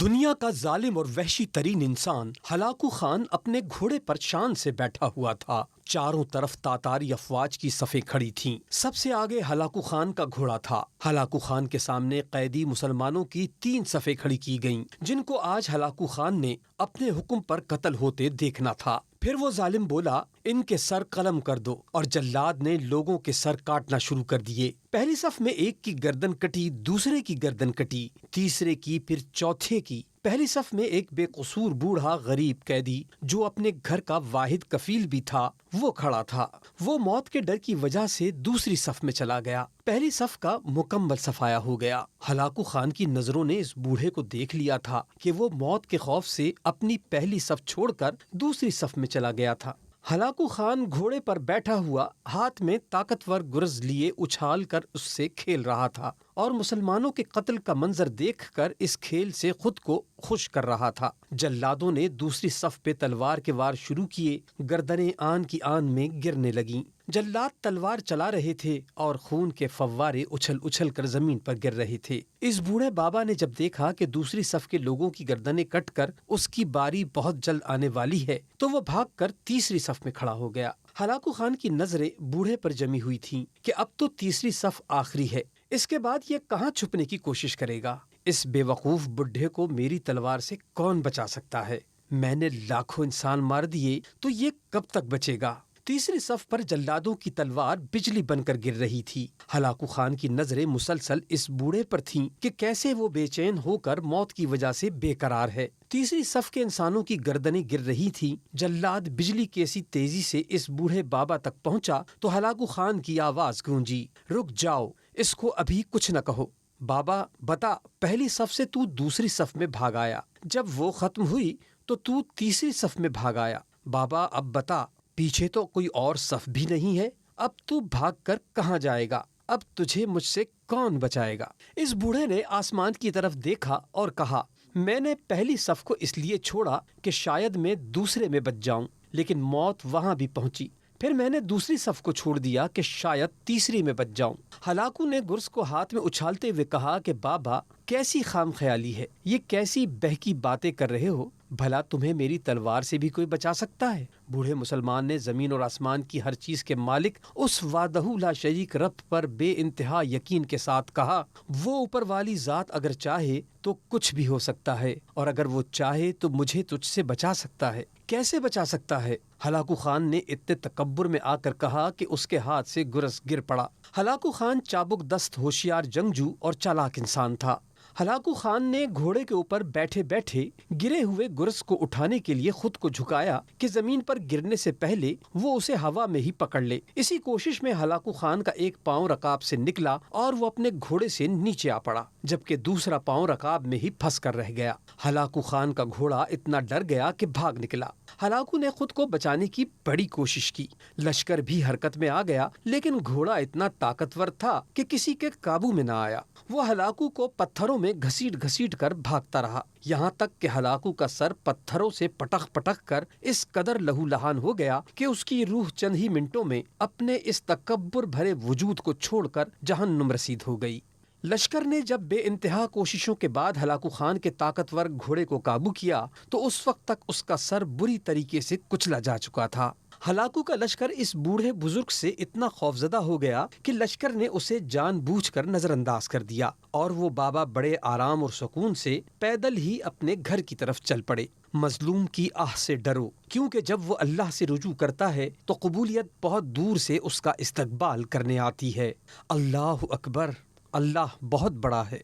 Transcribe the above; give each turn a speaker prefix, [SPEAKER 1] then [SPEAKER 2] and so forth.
[SPEAKER 1] دنیا کا ظالم اور وحشی ترین انسان ہلاکو خان اپنے گھوڑے پر شان سے بیٹھا ہوا تھا۔ چاروں طرف تاتاری افواج کی صفیں کھڑی تھیں۔ سب سے آگے ہلاکو خان کا گھوڑا تھا۔ ہلاکو خان کے سامنے قیدی مسلمانوں کی 3 صفیں کھڑی کی گئیں، جن کو آج ہلاکو خان نے اپنے حکم پر قتل ہوتے دیکھنا تھا۔ پھر وہ ظالم بولا، ان کے سر قلم کر دو، اور جلاد نے لوگوں کے سر کاٹنا شروع کر دیے۔ پہلی صف میں ایک کی گردن کٹی، دوسرے کی گردن کٹی، تیسرے کی، پھر چوتھے کی۔ پہلی صف میں ایک بے قصور بوڑھا غریب قیدی جو اپنے گھر کا واحد کفیل بھی تھا، وہ کھڑا تھا۔ وہ موت کے ڈر کی وجہ سے دوسری صف میں چلا گیا۔ پہلی صف کا مکمل صفایا ہو گیا۔ ہلاکو خان کی نظروں نے اس بوڑھے کو دیکھ لیا تھا کہ وہ موت کے خوف سے اپنی پہلی صف چھوڑ کر دوسری صف میں چلا گیا تھا۔ ہلاکو خان گھوڑے پر بیٹھا ہوا ہاتھ میں طاقتور گرز لیے اچھال کر اس سے کھیل رہا تھا، اور مسلمانوں کے قتل کا منظر دیکھ کر اس کھیل سے خود کو خوش کر رہا تھا۔ جلادوں نے دوسری صف پہ تلوار کے وار شروع کیے، گردنیں آن کی آن میں گرنے لگیں۔ جلاد تلوار چلا رہے تھے اور خون کے فوارے اچھل اچھل کر زمین پر گر رہے تھے۔ اس بوڑھے بابا نے جب دیکھا کہ دوسری صف کے لوگوں کی گردنیں کٹ کر اس کی باری بہت جلد آنے والی ہے، تو وہ بھاگ کر تیسری صف میں کھڑا ہو گیا۔ ہلاکو خان کی نظریں بوڑھے پر جمی ہوئی تھیں کہ اب تو تیسری صف آخری ہے، اس کے بعد یہ کہاں چھپنے کی کوشش کرے گا؟ اس بے وقوف بڈھے کو میری تلوار سے کون بچا سکتا ہے؟ میں نے لاکھوں انسان مار دیے تو یہ کب تک بچے گا؟ تیسری صف پر جلادوں کی تلوار بجلی بن کر گر رہی تھی۔ ہلاکو خان کی نظریں مسلسل اس بوڑھے پر تھیں کہ کیسے وہ بے چین ہو کر موت کی وجہ سے بے قرار ہے۔ تیسری صف کے انسانوں کی گردنیں گر رہی تھیں۔ جلاد بجلی کی ایسی تیزی سے اس بوڑھے بابا تک پہنچا تو ہلاکو خان کی آواز گونجی، رک جاؤ، اس کو ابھی کچھ نہ کہو۔ بابا بتا، پہلی صف سے تو دوسری صف میں بھاگ آیا، جب وہ ختم ہوئی تو تیسری صف میں بھاگ آیا۔ بابا اب بتا، پیچھے تو کوئی اور صف بھی نہیں ہے، اب تو بھاگ کر کہاں جائے گا؟ اب تجھے مجھ سے کون بچائے گا؟ اس بوڑھے نے آسمان کی طرف دیکھا اور کہا، میں نے پہلی صف کو اس لیے چھوڑا کہ شاید میں دوسرے میں بچ جاؤں، لیکن موت وہاں بھی پہنچی۔ پھر میں نے دوسری صف کو چھوڑ دیا کہ شاید تیسری میں بچ جاؤں۔ ہلاکو نے گرز کو ہاتھ میں اچھالتے ہوئے کہا کہ بابا، کیسی خام خیالی ہے، یہ کیسی بہکی باتیں کر رہے ہو؟ بھلا تمہیں میری تلوار سے بھی کوئی بچا سکتا ہے؟ بوڑھے مسلمان نے زمین اور آسمان کی ہر چیز کے مالک اس وحدہ لا شریک رب پر بے انتہا یقین کے ساتھ کہا، وہ اوپر والی ذات اگر چاہے تو کچھ بھی ہو سکتا ہے، اور اگر وہ چاہے تو مجھے تجھ سے بچا سکتا ہے۔ کیسے بچا سکتا ہے؟ ہلاکو خان نے اتنے تکبر میں آ کر کہا کہ اس کے ہاتھ سے گرز گر پڑا۔ ہلاکو خان چابک دست، ہوشیار جنگجو اور چالاک انسان تھا۔ ہلاکو خان نے گھوڑے کے اوپر بیٹھے بیٹھے گرے ہوئے گرز کو اٹھانے کے لیے خود کو جھکایا کہ زمین پر گرنے سے پہلے وہ اسے ہوا میں ہی پکڑ لے۔ اسی کوشش میں ہلاکو خان کا ایک پاؤں رکاب سے نکلا اور وہ اپنے گھوڑے سے نیچے آ پڑا، جبکہ دوسرا پاؤں رکاب میں ہی پھنس کر رہ گیا۔ ہلاکو خان کا گھوڑا اتنا ڈر گیا کہ بھاگ نکلا۔ ہلاکو نے خود کو بچانے کی بڑی کوشش کی، لشکر بھی حرکت میں آ گیا، لیکن گھوڑا اتنا طاقتور تھا کہ کسی کے قابو میں نہ آیا۔ وہ ہلاکو کو پتھروں میں گھسیٹ گھسیٹ کر بھاگتا رہا، یہاں تک کہ ہلاکو کا سر پتھروں سے پٹک پٹک کر اس قدر لہو لہان ہو گیا کہ اس کی روح چند ہی منٹوں میں اپنے اس تکبر بھرے وجود کو چھوڑ کر جہنم رسید ہو گئی۔ لشکر نے جب بے انتہا کوششوں کے بعد ہلاکو خان کے طاقتور گھوڑے کو قابو کیا تو اس وقت تک اس کا سر بری طریقے سے کچلا جا چکا تھا۔ ہلاکو کا لشکر اس بوڑھے بزرگ سے اتنا خوفزدہ ہو گیا کہ لشکر نے اسے جان بوجھ کر نظر انداز کر دیا، اور وہ بابا بڑے آرام اور سکون سے پیدل ہی اپنے گھر کی طرف چل پڑے۔ مظلوم کی آہ سے ڈرو، کیونکہ جب وہ اللہ سے رجوع کرتا ہے تو قبولیت بہت دور سے اس کا استقبال کرنے آتی ہے۔ اللہ اکبر، اللہ بہت بڑا ہے۔